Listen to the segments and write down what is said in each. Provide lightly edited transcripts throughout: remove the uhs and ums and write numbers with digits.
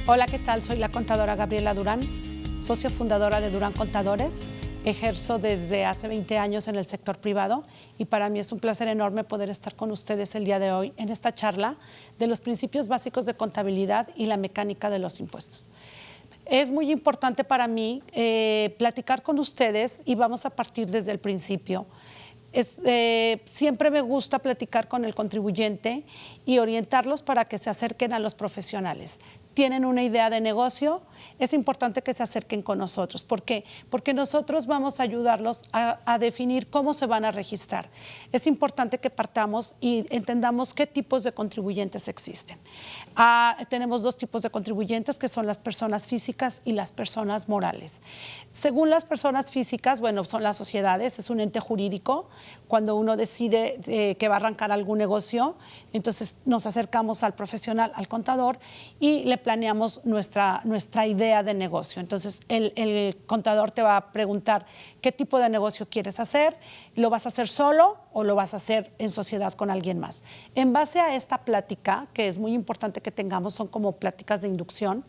Hola, ¿qué tal? Soy la contadora Gabriela Durán, socio fundadora de Durán Contadores. Ejerzo desde hace 20 años en el sector privado y para mí es un placer enorme poder estar con ustedes el día de hoy en esta charla de los principios básicos de contabilidad y la mecánica de los impuestos. Es muy importante para mí platicar con ustedes y vamos a partir desde el principio. Siempre me gusta platicar con el contribuyente y orientarlos para que se acerquen a los profesionales. Tienen una idea de negocio, es importante que se acerquen con nosotros. ¿Por qué? Porque nosotros vamos a ayudarlos a definir cómo se van a registrar. Es importante que partamos y entendamos qué tipos de contribuyentes existen. Tenemos dos tipos de contribuyentes, que son las personas físicas y las personas morales. Según las personas físicas, bueno, son las sociedades, es un ente jurídico. Cuando uno decide que va a arrancar algún negocio, entonces nos acercamos al profesional, al contador, y le planeamos nuestra idea de negocio. Entonces, el contador te va a preguntar qué tipo de negocio quieres hacer, ¿lo vas a hacer solo o lo vas a hacer en sociedad con alguien más? En base a esta plática, que es muy importante que tengamos, son como pláticas de inducción,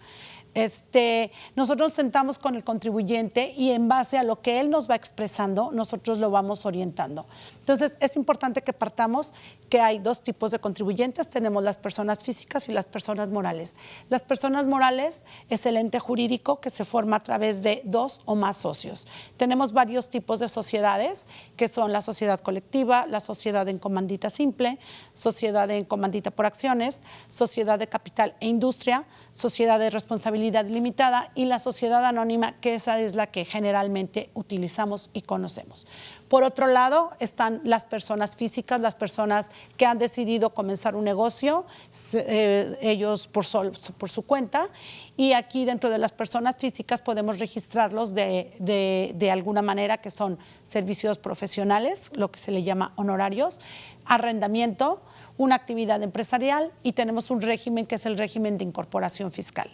nosotros nos sentamos con el contribuyente y en base a lo que él nos va expresando, nosotros lo vamos orientando. Entonces, es importante que partamos que hay dos tipos de contribuyentes. Tenemos las personas físicas y las personas morales. Las personas morales es el ente jurídico que se forma a través de dos o más socios. Tenemos varios tipos de sociedades, que son la sociedad colectiva, la sociedad en comandita simple, sociedad en comandita por acciones, sociedad de capital e industria, sociedad de responsabilidad limitada y la sociedad anónima, que esa es la que generalmente utilizamos y conocemos. Por otro lado, están las personas físicas, las personas que han decidido comenzar un negocio, ellos por su cuenta, y aquí dentro de las personas físicas podemos registrarlos de alguna manera, que son servicios profesionales, lo que se le llama honorarios, arrendamiento, una actividad empresarial, y tenemos un régimen que es el régimen de incorporación fiscal.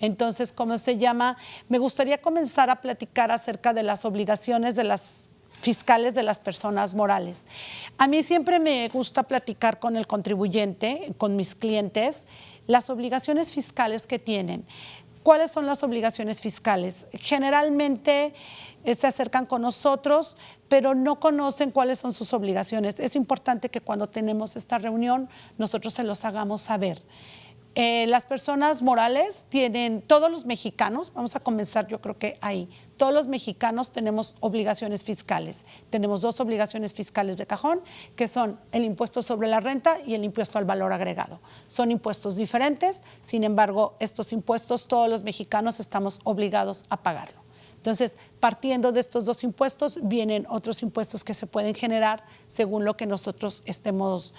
Entonces, ¿cómo se llama? Me gustaría comenzar a platicar acerca de las obligaciones de las fiscales de las personas morales. A mí siempre me gusta platicar con el contribuyente, con mis clientes, las obligaciones fiscales que tienen. ¿Cuáles son las obligaciones fiscales? Generalmente se acercan con nosotros, pero no conocen cuáles son sus obligaciones. Es importante que cuando tenemos esta reunión, nosotros se los hagamos saber. Las personas morales tienen, todos los mexicanos, vamos a comenzar yo creo que ahí, todos los mexicanos tenemos obligaciones fiscales. Tenemos dos obligaciones fiscales de cajón, que son el impuesto sobre la renta y el impuesto al valor agregado. Son impuestos diferentes, sin embargo, estos impuestos todos los mexicanos estamos obligados a pagarlo. Entonces, partiendo de estos dos impuestos, vienen otros impuestos que se pueden generar según lo que nosotros estemos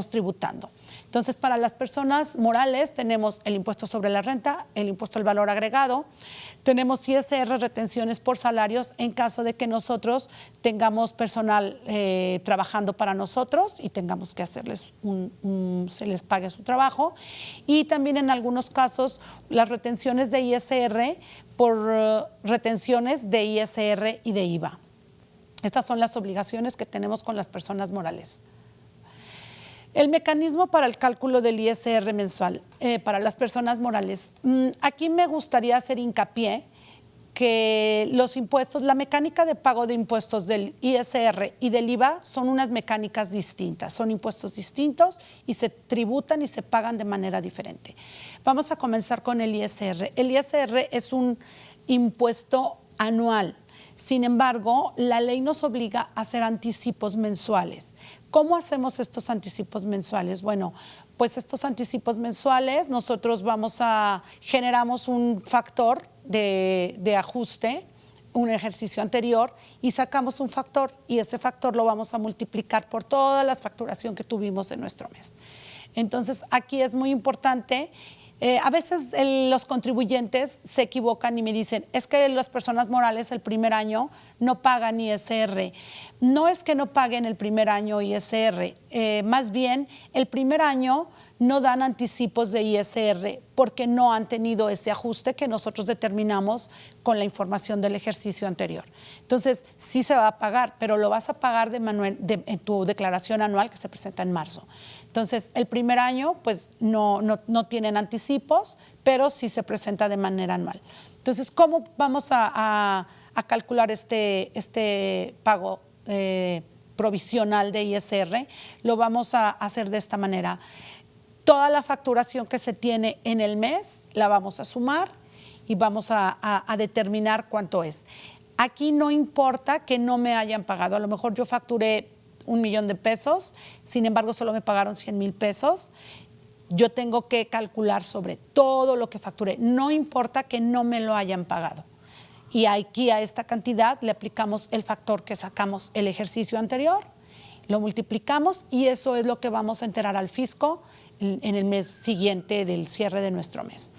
tributando. Entonces, para las personas morales tenemos el impuesto sobre la renta, el impuesto al valor agregado, tenemos ISR, retenciones por salarios en caso de que nosotros tengamos personal trabajando para nosotros y tengamos que hacerles se les pague su trabajo, y también en algunos casos las retenciones de ISR por retenciones de ISR y de IVA. Estas son las obligaciones que tenemos con las personas morales. El mecanismo para el cálculo del ISR mensual para las personas morales. Aquí me gustaría hacer hincapié que los impuestos, la mecánica de pago de impuestos del ISR y del IVA son unas mecánicas distintas, son impuestos distintos y se tributan y se pagan de manera diferente. Vamos a comenzar con el ISR. El ISR es un impuesto anual. Sin embargo, la ley nos obliga a hacer anticipos mensuales. ¿Cómo hacemos estos anticipos mensuales? Bueno, pues estos anticipos mensuales nosotros generamos un factor de ajuste, un ejercicio anterior, y sacamos un factor, y ese factor lo vamos a multiplicar por toda la facturación que tuvimos en nuestro mes. Entonces, aquí es muy importante. A veces los contribuyentes se equivocan y me dicen, es que las personas morales el primer año no pagan ISR. No es que no paguen el primer año ISR, más bien el primer año no dan anticipos de ISR porque no han tenido ese ajuste que nosotros determinamos con la información del ejercicio anterior. Entonces, sí se va a pagar, pero lo vas a pagar en tu declaración anual que se presenta en marzo. Entonces, el primer año, pues no tienen anticipos, pero sí se presenta de manera anual. Entonces, ¿cómo vamos a calcular este pago provisional de ISR? Lo vamos a hacer de esta manera. Toda la facturación que se tiene en el mes la vamos a sumar y vamos a determinar cuánto es. Aquí no importa que no me hayan pagado. A lo mejor yo facturé 1 millón de pesos, sin embargo solo me pagaron 100,000 pesos. Yo tengo que calcular sobre todo lo que facturé. No importa que no me lo hayan pagado. Y aquí a esta cantidad le aplicamos el factor que sacamos el ejercicio anterior, lo multiplicamos y eso es lo que vamos a enterar al fisco en el mes siguiente del cierre de nuestro mes.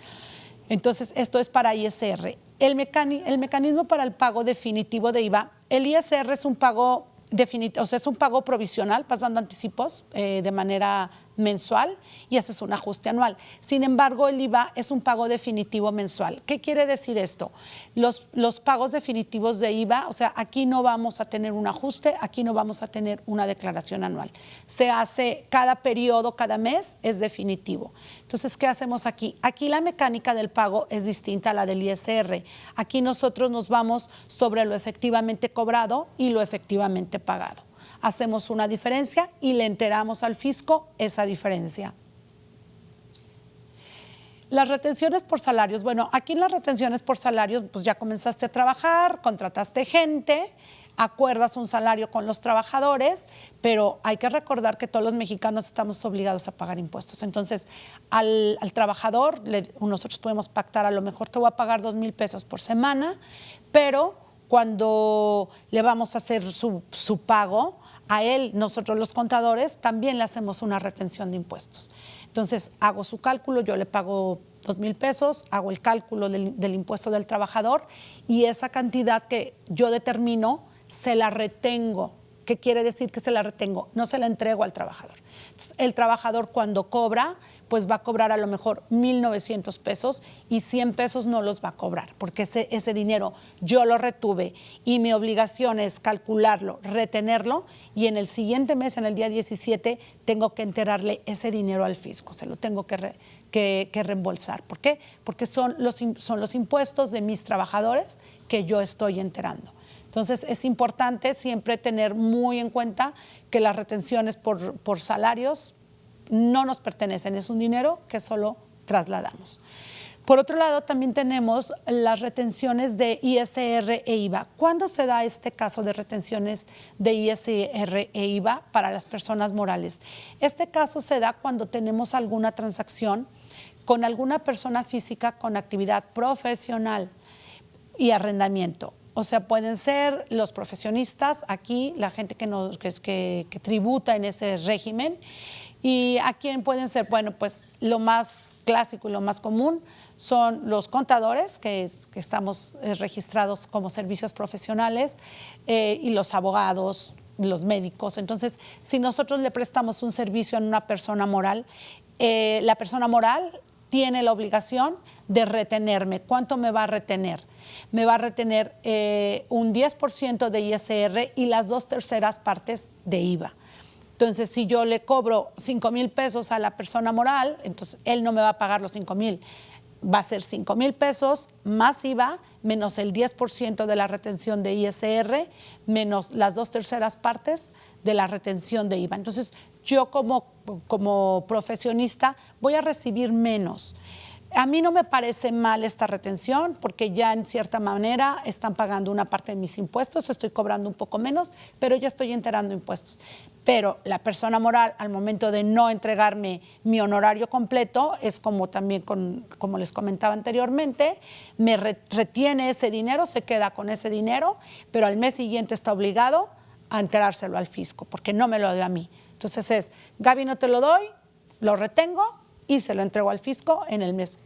Entonces, esto es para ISR. El mecanismo para el pago definitivo de IVA, el ISR es un pago definitivo, o sea, es un pago provisional, vas dando anticipos de manera mensual y haces un ajuste anual. Sin embargo, el IVA es un pago definitivo mensual. ¿Qué quiere decir esto? Los pagos definitivos de IVA, o sea, aquí no vamos a tener un ajuste, aquí no vamos a tener una declaración anual. Se hace cada periodo, cada mes es definitivo. Entonces, ¿qué hacemos aquí? Aquí la mecánica del pago es distinta a la del ISR. Aquí nosotros nos vamos sobre lo efectivamente cobrado y lo efectivamente pagado. Hacemos una diferencia y le enteramos al fisco esa diferencia. Las retenciones por salarios. Bueno, aquí en las retenciones por salarios, pues ya comenzaste a trabajar, contrataste gente, acuerdas un salario con los trabajadores, pero hay que recordar que todos los mexicanos estamos obligados a pagar impuestos. Entonces, al trabajador, nosotros podemos pactar, a lo mejor te voy a pagar 2,000 pesos por semana, pero cuando le vamos a hacer su pago, a él, nosotros los contadores, también le hacemos una retención de impuestos. Entonces, hago su cálculo, yo le pago 2,000 pesos, hago el cálculo del impuesto del trabajador y esa cantidad que yo determino se la retengo. ¿Qué quiere decir que se la retengo? No se la entrego al trabajador. Entonces, el trabajador cuando cobra, pues va a cobrar a lo mejor 1,900 pesos y 100 pesos no los va a cobrar, porque ese dinero yo lo retuve y mi obligación es calcularlo, retenerlo y en el siguiente mes, en el día 17, tengo que enterarle ese dinero al fisco, se lo tengo que reembolsar. ¿Por qué? Porque son los impuestos de mis trabajadores que yo estoy enterando. Entonces, es importante siempre tener muy en cuenta que las retenciones por salarios no nos pertenecen, es un dinero que solo trasladamos. Por otro lado, también tenemos las retenciones de ISR e IVA. ¿Cuándo se da este caso de retenciones de ISR e IVA para las personas morales? Este caso se da cuando tenemos alguna transacción con alguna persona física con actividad profesional y arrendamiento. O sea, pueden ser los profesionistas, aquí la gente que tributa en ese régimen. ¿Y a quién pueden ser? Bueno, pues lo más clásico y lo más común son los contadores, que estamos registrados como servicios profesionales, y los abogados, los médicos. Entonces, si nosotros le prestamos un servicio a una persona moral, la persona moral tiene la obligación de retenerme. ¿Cuánto me va a retener? Me va a retener un 10% de ISR y las 2/3 partes de IVA. Entonces, si yo le cobro 5,000 pesos a la persona moral, entonces él no me va a pagar los 5,000. Va a ser 5,000 pesos más IVA, menos el 10% de la retención de ISR, menos las 2/3 partes de la retención de IVA. Entonces, yo como profesionista voy a recibir menos. A mí no me parece mal esta retención porque ya en cierta manera están pagando una parte de mis impuestos, estoy cobrando un poco menos, pero ya estoy enterando impuestos. Pero la persona moral, al momento de no entregarme mi honorario completo, es como también, como les comentaba anteriormente, me retiene ese dinero, se queda con ese dinero, pero al mes siguiente está obligado a enterárselo al fisco porque no me lo dio a mí. Entonces Gaby, no te lo doy, lo retengo y se lo entrego al fisco en el mes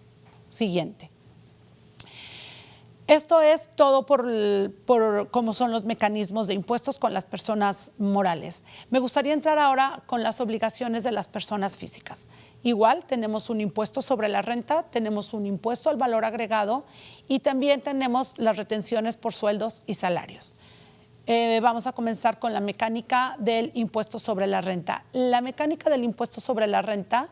siguiente. Esto es todo por cómo son los mecanismos de impuestos con las personas morales. Me gustaría entrar ahora con las obligaciones de las personas físicas. Igual tenemos un impuesto sobre la renta, tenemos un impuesto al valor agregado y también tenemos las retenciones por sueldos y salarios. Vamos a comenzar con la mecánica del impuesto sobre la renta. La mecánica del impuesto sobre la renta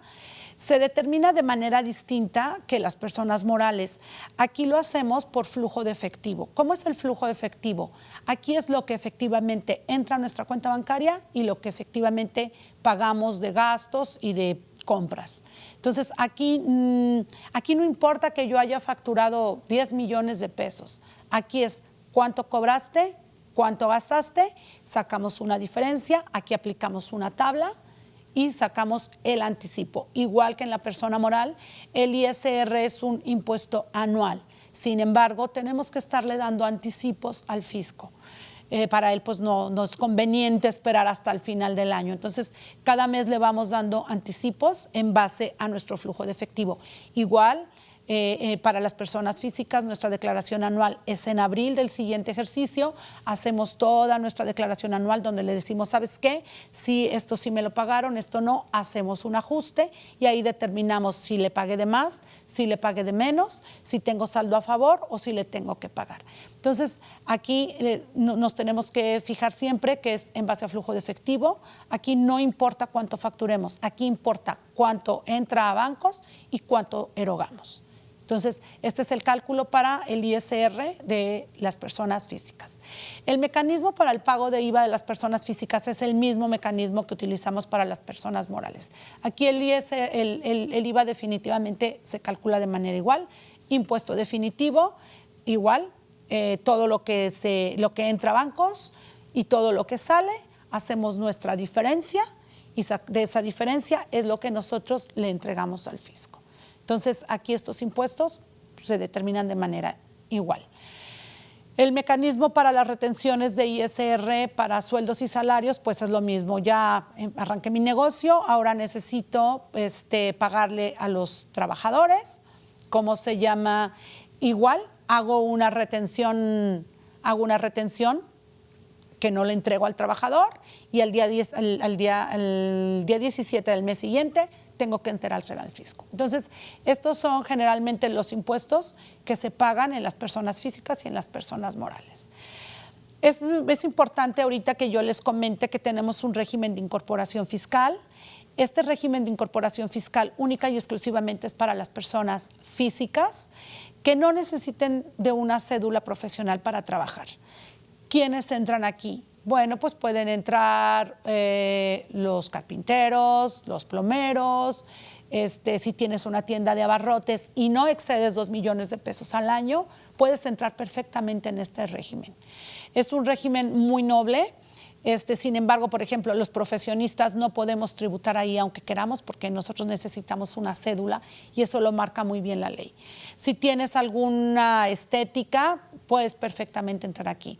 Se determina de manera distinta que las personas morales. Aquí lo hacemos por flujo de efectivo. ¿Cómo es el flujo de efectivo? Aquí es lo que efectivamente entra a nuestra cuenta bancaria y lo que efectivamente pagamos de gastos y de compras. Entonces, aquí no importa que yo haya facturado 10 millones de pesos. Aquí es cuánto cobraste, cuánto gastaste, sacamos una diferencia, aquí aplicamos una tabla y sacamos el anticipo. Igual que en la persona moral, el ISR es un impuesto anual. Sin embargo, tenemos que estarle dando anticipos al fisco. Para él pues no es conveniente esperar hasta el final del año. Entonces, cada mes le vamos dando anticipos en base a nuestro flujo de efectivo. Igual, para las personas físicas, nuestra declaración anual es en abril del siguiente ejercicio. Hacemos toda nuestra declaración anual donde le decimos, ¿sabes qué? Si esto sí me lo pagaron, esto no, hacemos un ajuste y ahí determinamos si le pagué de más, si le pagué de menos, si tengo saldo a favor o si le tengo que pagar. Entonces, aquí nos tenemos que fijar siempre que es en base a flujo de efectivo. Aquí no importa cuánto facturemos, aquí importa cuánto entra a bancos y cuánto erogamos. Entonces, este es el cálculo para el ISR de las personas físicas. El mecanismo para el pago de IVA de las personas físicas es el mismo mecanismo que utilizamos para las personas morales. Aquí el IVA definitivamente se calcula de manera igual, impuesto definitivo igual, todo lo que entra a bancos y todo lo que sale, hacemos nuestra diferencia y de esa diferencia es lo que nosotros le entregamos al fisco. Entonces, aquí estos impuestos se determinan de manera igual. El mecanismo para las retenciones de ISR para sueldos y salarios, pues es lo mismo. Ya arranqué mi negocio, ahora necesito pagarle a los trabajadores. ¿Cómo se llama? Igual, hago una retención que no le entrego al trabajador y al día 17 del mes siguiente tengo que enterárselo al fisco. Entonces, estos son generalmente los impuestos que se pagan en las personas físicas y en las personas morales. Es importante ahorita que yo les comente que tenemos un régimen de incorporación fiscal. Este régimen de incorporación fiscal única y exclusivamente es para las personas físicas que no necesiten de una cédula profesional para trabajar. ¿Quiénes entran aquí? Bueno, pues pueden entrar los carpinteros, los plomeros, si tienes una tienda de abarrotes y no excedes 2 millones de pesos al año, puedes entrar perfectamente en este régimen. Es un régimen muy noble. Sin embargo, por ejemplo, los profesionistas no podemos tributar ahí aunque queramos porque nosotros necesitamos una cédula y eso lo marca muy bien la ley. Si tienes alguna estética, puedes perfectamente entrar aquí.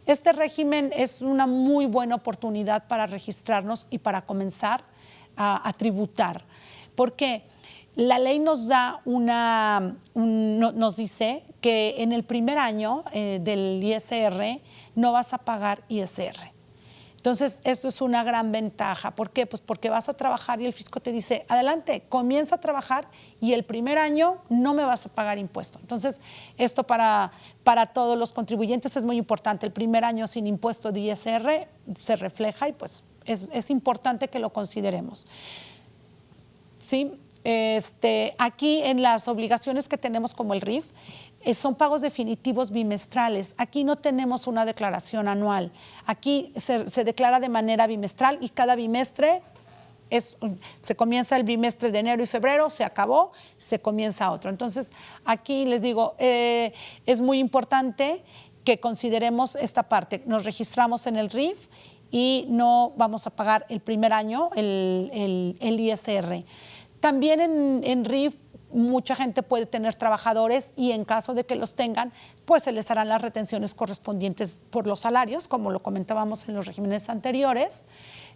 Este régimen es una muy buena oportunidad para registrarnos y para comenzar a tributar. Porque la ley nos da nos dice que en el primer año del ISR no vas a pagar ISR. Entonces, esto es una gran ventaja. ¿Por qué? Pues porque vas a trabajar y el fisco te dice, adelante, comienza a trabajar y el primer año no me vas a pagar impuesto. Entonces, esto para todos los contribuyentes es muy importante. El primer año sin impuesto de ISR se refleja y pues es importante que lo consideremos. ¿Sí? Aquí en las obligaciones que tenemos como el RIF, son pagos definitivos bimestrales. Aquí no tenemos una declaración anual. Aquí se declara de manera bimestral y cada bimestre se comienza el bimestre de enero y febrero, se acabó, se comienza otro. Entonces, aquí les digo, es muy importante que consideremos esta parte. Nos registramos en el RIF y no vamos a pagar el primer año el ISR. También en RIF mucha gente puede tener trabajadores y en caso de que los tengan, pues se les harán las retenciones correspondientes por los salarios, como lo comentábamos en los regímenes anteriores,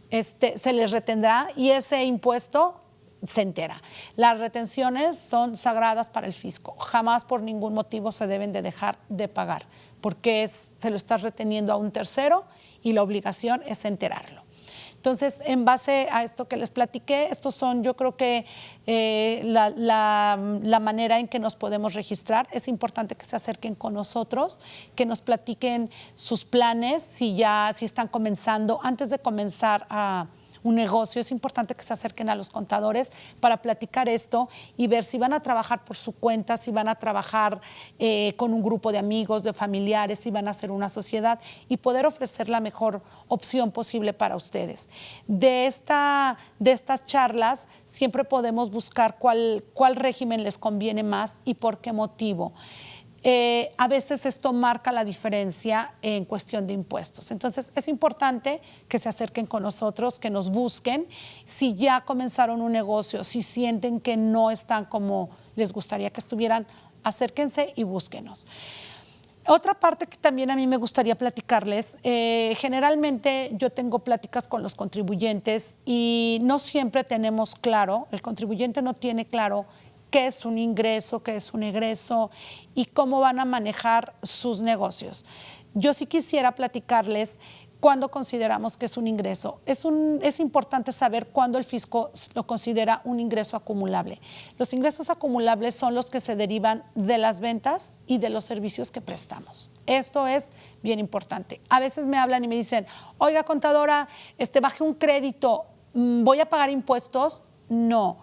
se les retendrá y ese impuesto se entera. Las retenciones son sagradas para el fisco, jamás por ningún motivo se deben de dejar de pagar, porque se lo estás reteniendo a un tercero y la obligación es enterarlo. Entonces, en base a esto que les platiqué, estos son, yo creo que la manera en que nos podemos registrar. Es importante que se acerquen con nosotros, que nos platiquen sus planes, si están comenzando, antes de comenzar un negocio, es importante que se acerquen a los contadores para platicar esto y ver si van a trabajar por su cuenta, si van a trabajar con un grupo de amigos, de familiares, si van a hacer una sociedad y poder ofrecer la mejor opción posible para ustedes. De estas charlas siempre podemos buscar cuál régimen les conviene más y por qué motivo. A veces esto marca la diferencia en cuestión de impuestos. Entonces, es importante que se acerquen con nosotros, que nos busquen. Si ya comenzaron un negocio, si sienten que no están como les gustaría que estuvieran, acérquense y búsquenos. Otra parte que también a mí me gustaría platicarles, generalmente yo tengo pláticas con los contribuyentes y no siempre tenemos claro, el contribuyente no tiene claro qué es un ingreso, qué es un egreso y cómo van a manejar sus negocios. Yo sí quisiera platicarles cuándo consideramos que es un ingreso. Es importante saber cuándo el fisco lo considera un ingreso acumulable. Los ingresos acumulables son los que se derivan de las ventas y de los servicios que prestamos. Esto es bien importante. A veces me hablan y me dicen, oiga, contadora, bajé un crédito, ¿voy a pagar impuestos? No.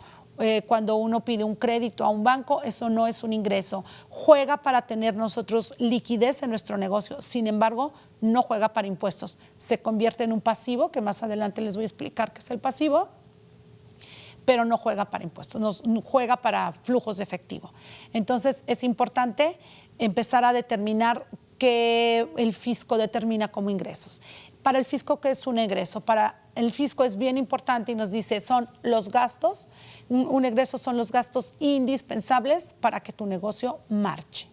Cuando uno pide un crédito a un banco, eso no es un ingreso. Juega para tener nosotros liquidez en nuestro negocio, sin embargo, no juega para impuestos. Se convierte en un pasivo, que más adelante les voy a explicar qué es el pasivo, pero no juega para impuestos, no juega para flujos de efectivo. Entonces, es importante empezar a determinar qué el fisco determina como ingresos. Para el fisco, ¿qué es un egreso? Para el fisco es bien importante y nos dice, son los gastos, un egreso son los gastos indispensables para que tu negocio marche.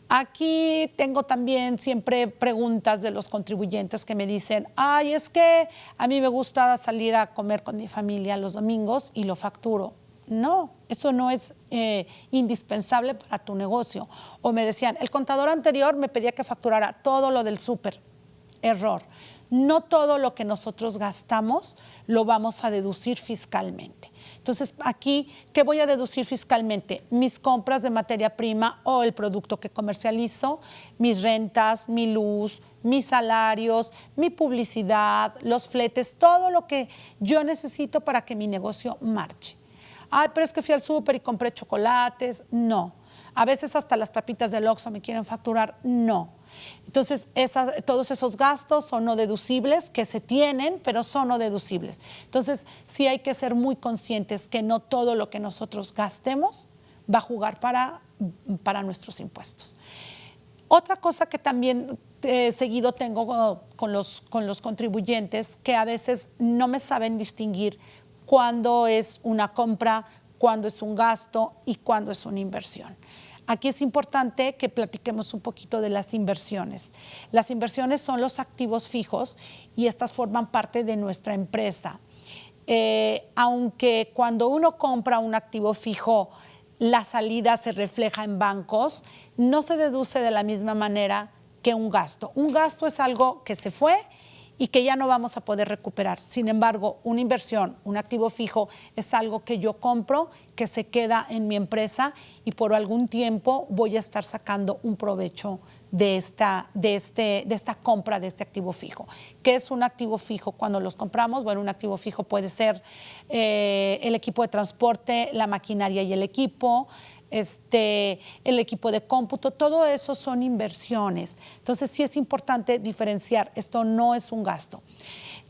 Aquí tengo también siempre preguntas de los contribuyentes que me dicen, ay, es que a mí me gusta salir a comer con mi familia los domingos y lo facturo. No, eso no es indispensable para tu negocio. O me decían, el contador anterior me pedía que facturara todo lo del súper. Error. No todo lo que nosotros gastamos lo vamos a deducir fiscalmente. Entonces, aquí, ¿qué voy a deducir fiscalmente? Mis compras de materia prima o el producto que comercializo, mis rentas, mi luz, mis salarios, mi publicidad, los fletes, todo lo que yo necesito para que mi negocio marche. Ay, pero es que fui al súper y compré chocolates. No. A veces hasta las papitas del Oxxo me quieren facturar. No. Entonces, todos esos gastos son no deducibles, que se tienen, pero son no deducibles. Entonces, sí hay que ser muy conscientes que no todo lo que nosotros gastemos va a jugar para nuestros impuestos. Otra cosa que también seguido tengo con los contribuyentes, que a veces no me saben distinguir cuándo es una compra, cuándo es un gasto y cuándo es una inversión. Aquí es importante que platiquemos un poquito de las inversiones. Las inversiones son los activos fijos y estas forman parte de nuestra empresa. Aunque cuando uno compra un activo fijo, la salida se refleja en bancos, no se deduce de la misma manera que un gasto. Un gasto es algo que se fue y que ya no vamos a poder recuperar. Sin embargo, una inversión, un activo fijo, es algo que yo compro, que se queda en mi empresa y por algún tiempo voy a estar sacando un provecho de esta compra de este activo fijo. ¿Qué es un activo fijo cuando los compramos? Bueno, un activo fijo puede ser el equipo de transporte, la maquinaria y el equipo, el equipo de cómputo, todo eso son inversiones. Entonces sí es importante diferenciar, esto no es un gasto.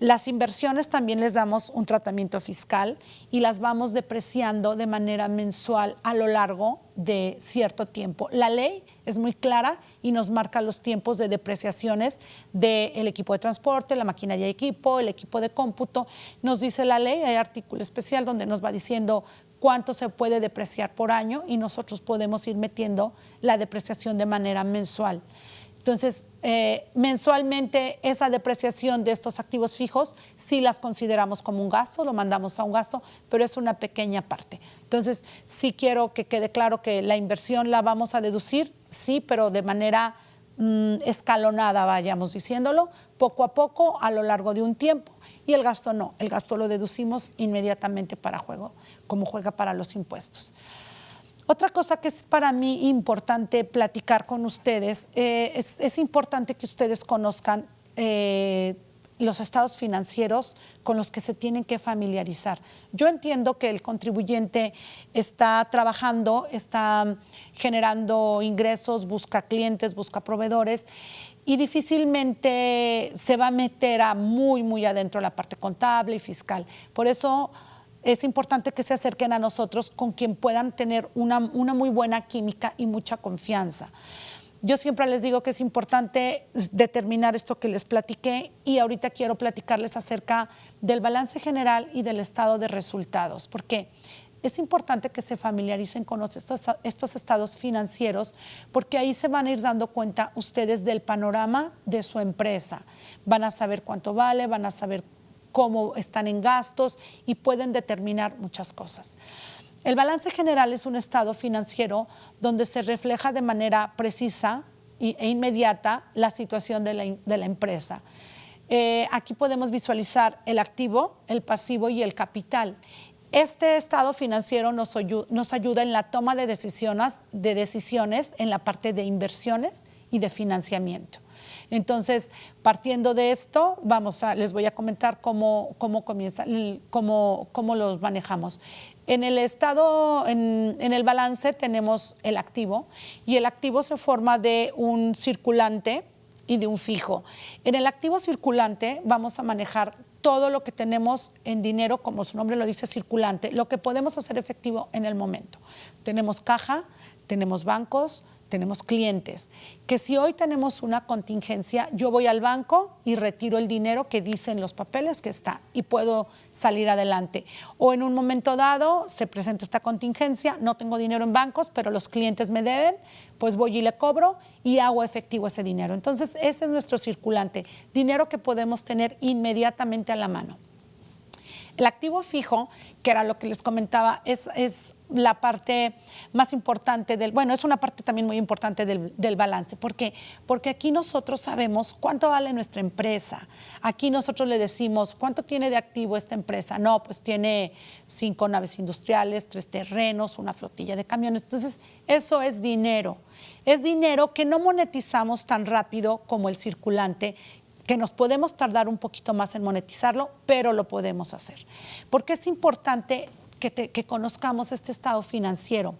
Las inversiones también les damos un tratamiento fiscal y las vamos depreciando de manera mensual a lo largo de cierto tiempo. La ley es muy clara y nos marca los tiempos de depreciaciones del equipo de transporte, la maquinaria de equipo, el equipo de cómputo. Nos dice la ley, hay artículo especial donde nos va diciendo cuánto se puede depreciar por año y nosotros podemos ir metiendo la depreciación de manera mensual. Entonces, mensualmente esa depreciación de estos activos fijos sí las consideramos como un gasto, lo mandamos a un gasto, pero es una pequeña parte. Entonces, sí quiero que quede claro que la inversión la vamos a deducir, sí, pero de manera escalonada, vayamos diciéndolo, poco a poco a lo largo de un tiempo. Y el gasto no, el gasto lo deducimos inmediatamente como juega para los impuestos. Otra cosa que es para mí importante platicar con ustedes, es importante que ustedes conozcan los estados financieros con los que se tienen que familiarizar. Yo entiendo que el contribuyente está trabajando, está generando ingresos, busca clientes, busca proveedores y difícilmente se va a meter a muy adentro la parte contable y fiscal. Por eso es importante que se acerquen a nosotros con quien puedan tener una muy buena química y mucha confianza. Yo siempre les digo que es importante determinar esto que les platiqué y ahorita quiero platicarles acerca del balance general y del estado de resultados, porque es importante que se familiaricen con estos estados financieros, porque ahí se van a ir dando cuenta ustedes del panorama de su empresa. Van a saber cuánto vale, van a saber cómo están en gastos y pueden determinar muchas cosas. El balance general es un estado financiero donde se refleja de manera precisa e inmediata la situación de la empresa. Aquí podemos visualizar el activo, el pasivo y el capital. Este estado financiero nos ayuda en la toma de decisiones en la parte de inversiones y de financiamiento. Entonces, partiendo de esto, les voy a comentar cómo los manejamos. En el estado, en el balance tenemos el activo y el activo se forma de un circulante y de un fijo. En el activo circulante vamos a manejar todo lo que tenemos en dinero, como su nombre lo dice, circulante, lo que podemos hacer efectivo en el momento. Tenemos caja, tenemos bancos, tenemos clientes, que si hoy tenemos una contingencia, yo voy al banco y retiro el dinero que dicen los papeles que está y puedo salir adelante. O en un momento dado se presenta esta contingencia, no tengo dinero en bancos, pero los clientes me deben, pues voy y le cobro y hago efectivo ese dinero. Entonces, ese es nuestro circulante, dinero que podemos tener inmediatamente a la mano. El activo fijo, que era lo que les comentaba, es la parte más importante es una parte también muy importante del balance. ¿Por qué? Porque aquí nosotros sabemos cuánto vale nuestra empresa. Aquí nosotros le decimos, ¿cuánto tiene de activo esta empresa? No, pues tiene 5 naves industriales, 3 terrenos, una flotilla de camiones. Entonces, eso es dinero. Es dinero que no monetizamos tan rápido como el circulante, que nos podemos tardar un poquito más en monetizarlo, pero lo podemos hacer. Porque es importante que conozcamos este estado financiero,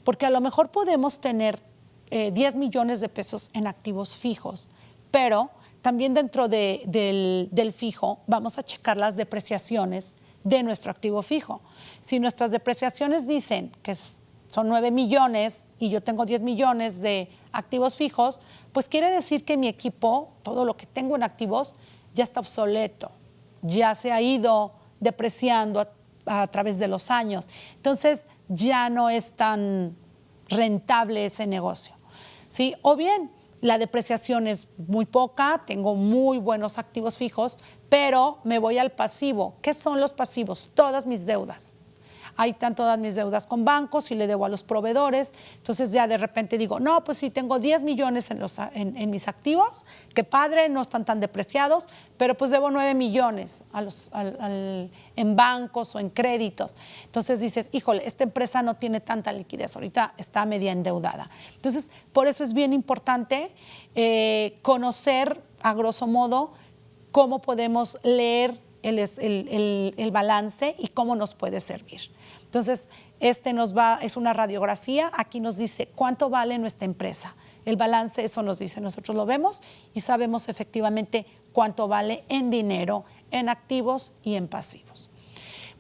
porque a lo mejor podemos tener 10 millones de pesos en activos fijos, pero también dentro del fijo vamos a checar las depreciaciones de nuestro activo fijo. Si nuestras depreciaciones dicen que son 9 millones y yo tengo 10 millones de activos fijos, pues quiere decir que mi equipo, todo lo que tengo en activos, ya está obsoleto, ya se ha ido depreciando a través de los años. Entonces, ya no es tan rentable ese negocio, ¿sí? O bien, la depreciación es muy poca, tengo muy buenos activos fijos, pero me voy al pasivo. ¿Qué son los pasivos? Todas mis deudas. Ahí están todas mis deudas con bancos y le debo a los proveedores. Entonces ya de repente digo, no, pues sí, tengo 10 millones en mis activos, qué padre, no están tan depreciados, pero pues debo 9 millones en bancos o en créditos. Entonces dices, híjole, esta empresa no tiene tanta liquidez, ahorita está media endeudada. Entonces, por eso es bien importante conocer, a grosso modo, cómo podemos leer el balance y cómo nos puede servir. Entonces, es una radiografía, aquí nos dice cuánto vale nuestra empresa. El balance, eso nos dice, nosotros lo vemos y sabemos efectivamente cuánto vale en dinero, en activos y en pasivos.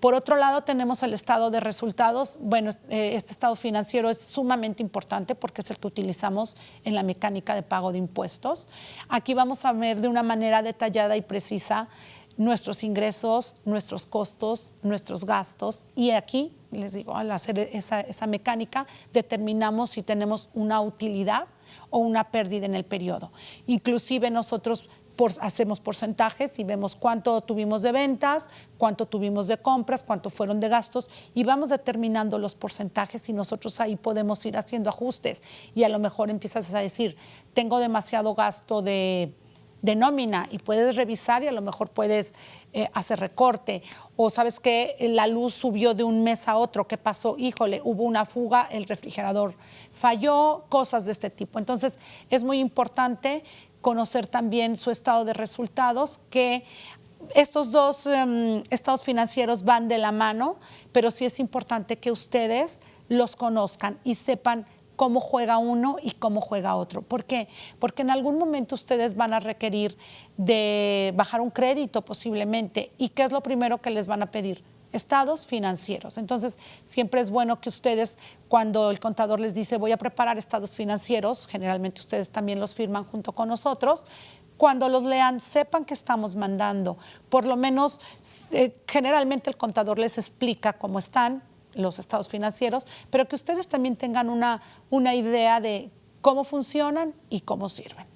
Por otro lado, tenemos el estado de resultados. Bueno, este estado financiero es sumamente importante porque es el que utilizamos en la mecánica de pago de impuestos. Aquí vamos a ver de una manera detallada y precisa nuestros ingresos, nuestros costos, nuestros gastos, y aquí, les digo, al hacer esa mecánica, determinamos si tenemos una utilidad o una pérdida en el periodo. Inclusive nosotros hacemos porcentajes y vemos cuánto tuvimos de ventas, cuánto tuvimos de compras, cuánto fueron de gastos, y vamos determinando los porcentajes y nosotros ahí podemos ir haciendo ajustes, y a lo mejor empiezas a decir, tengo demasiado gasto de nómina, y puedes revisar y a lo mejor puedes hacer recorte, o sabes que la luz subió de un mes a otro, ¿qué pasó? Híjole, hubo una fuga, el refrigerador falló, cosas de este tipo. Entonces, es muy importante conocer también su estado de resultados, que estos dos estados financieros van de la mano, pero sí es importante que ustedes los conozcan y sepan cómo juega uno y cómo juega otro. ¿Por qué? Porque en algún momento ustedes van a requerir de bajar un crédito posiblemente. ¿Y qué es lo primero que les van a pedir? Estados financieros. Entonces, siempre es bueno que ustedes, cuando el contador les dice voy a preparar estados financieros, generalmente ustedes también los firman junto con nosotros, cuando los lean, sepan que estamos mandando. Por lo menos, generalmente el contador les explica cómo están los estados financieros, pero que ustedes también tengan una idea de cómo funcionan y cómo sirven.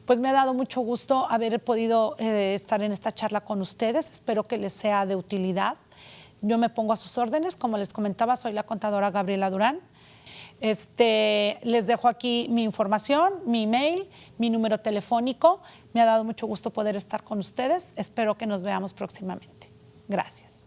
Pues me ha dado mucho gusto haber podido estar en esta charla con ustedes. Espero que les sea de utilidad. Yo me pongo a sus órdenes. Como les comentaba, soy la contadora Gabriela Durán. Les dejo aquí mi información, mi email, mi número telefónico. Me ha dado mucho gusto poder estar con ustedes. Espero que nos veamos próximamente. Gracias.